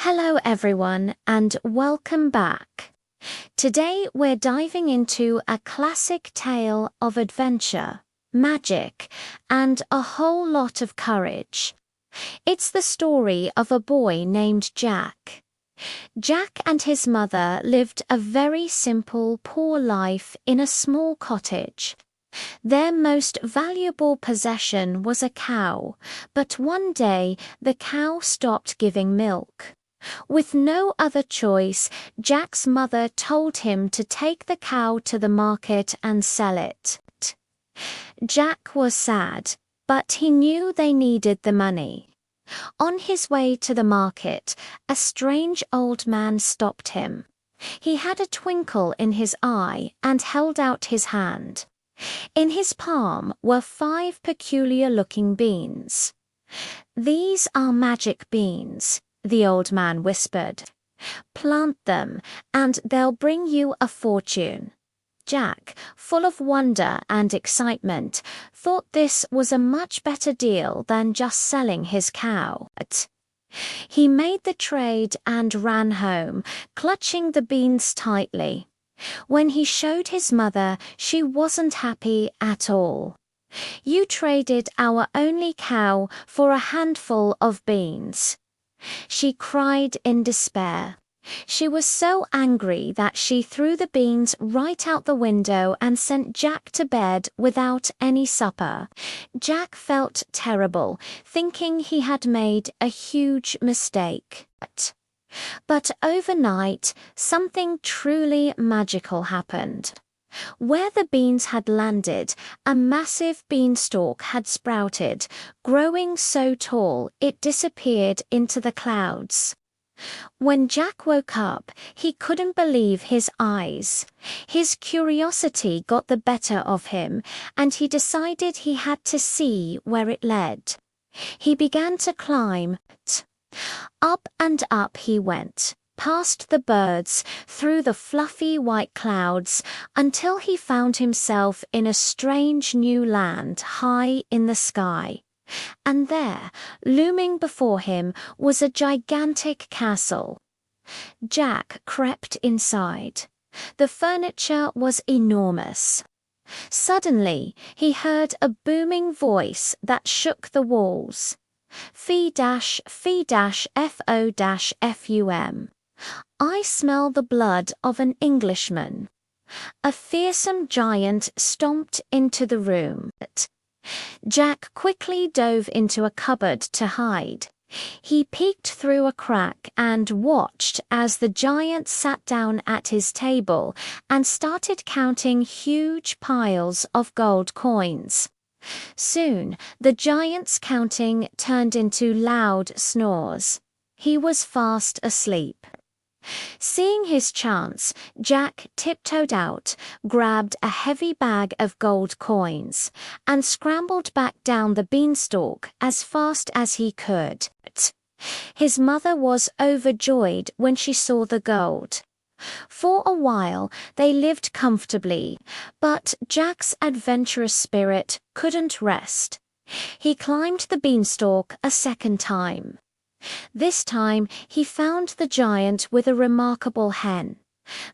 Hello everyone and welcome back. Today we're diving into a classic tale of adventure, magic, and a whole lot of courage. It's the story of a boy named Jack. Jack and his mother lived a very simple, poor life in a small cottage. Their most valuable possession was a cow, but one day the cow stopped giving milk. With no other choice, Jack's mother told him to take the cow to the market and sell it. Jack was sad, but he knew they needed the money. On his way to the market, a strange old man stopped him. He had a twinkle in his eye and held out his hand. In his palm were 5 peculiar-looking beans. "These are magic beans," the old man whispered. "Plant them, and they'll bring you a fortune." Jack, full of wonder and excitement, thought this was a much better deal than just selling his cow. He made the trade and ran home, clutching the beans tightly. When he showed his mother, she wasn't happy at all. "You traded our only cow for a handful of beans." She cried in despair. She was so angry that she threw the beans right out the window and sent Jack to bed without any supper. Jack felt terrible, thinking he had made a huge mistake. But overnight, something truly magical happened. Where the beans had landed, a massive beanstalk had sprouted, growing so tall it disappeared into the clouds. When Jack woke up, he couldn't believe his eyes. His curiosity got the better of him, and he decided he had to see where it led. He began to climb. Up and up he went, past the birds, through the fluffy white clouds, until he found himself in a strange new land high in the sky. And there, looming before him, was a gigantic castle. Jack crept inside. The furniture was enormous. Suddenly, he heard a booming voice that shook the walls. "Fee-fee-fo-fum. I smell the blood of an Englishman." A fearsome giant stomped into the room. Jack quickly dove into a cupboard to hide. He peeked through a crack and watched as the giant sat down at his table and started counting huge piles of gold coins. Soon, the giant's counting turned into loud snores. He was fast asleep. Seeing his chance, Jack tiptoed out, grabbed a heavy bag of gold coins, and scrambled back down the beanstalk as fast as he could. His mother was overjoyed when she saw the gold. For a while, they lived comfortably, but Jack's adventurous spirit couldn't rest. He climbed the beanstalk a second time. This time, he found the giant with a remarkable hen.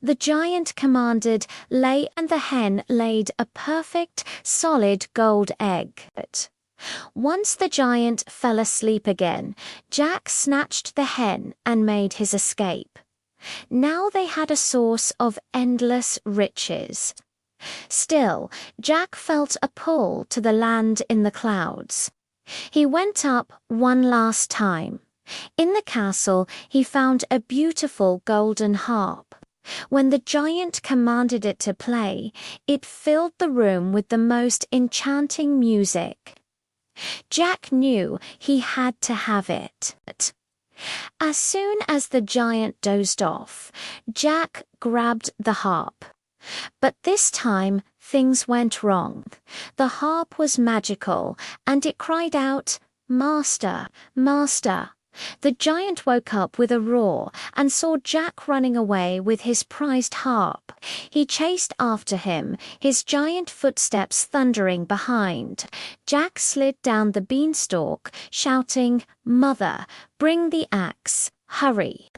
The giant commanded, "Lay," and the hen laid a perfect, solid gold egg. Once the giant fell asleep again, Jack snatched the hen and made his escape. Now they had a source of endless riches. Still, Jack felt a pull to the land in the clouds. He went up one last time. In the castle, he found a beautiful golden harp. When the giant commanded it to play, it filled the room with the most enchanting music. Jack knew he had to have it. As soon as the giant dozed off, Jack grabbed the harp. But this time, things went wrong. The harp was magical, and it cried out, "Master, Master." The giant woke up with a roar and saw Jack running away with his prized harp. He chased after him, his giant footsteps thundering behind. Jack slid down the beanstalk, shouting, "Mother, bring the axe. Hurry.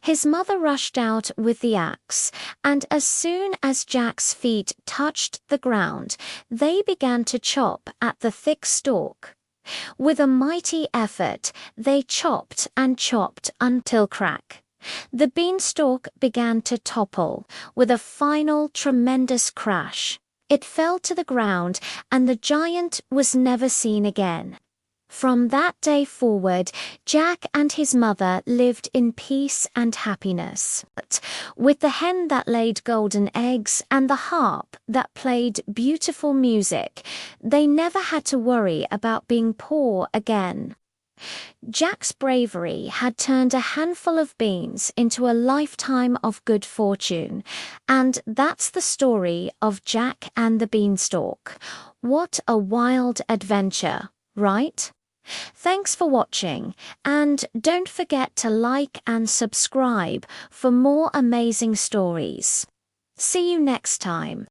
His mother rushed out with the axe, and as soon as Jack's feet touched the ground, they began to chop at the thick stalk. With a mighty effort, they chopped and chopped until crack. The beanstalk began to topple with a final tremendous crash. It fell to the ground, and the giant was never seen again. From that day forward, Jack and his mother lived in peace and happiness. But with the hen that laid golden eggs and the harp that played beautiful music, they never had to worry about being poor again. Jack's bravery had turned a handful of beans into a lifetime of good fortune, and that's the story of Jack and the Beanstalk. What a wild adventure, right? Thanks for watching, and don't forget to like and subscribe for more amazing stories. See you next time.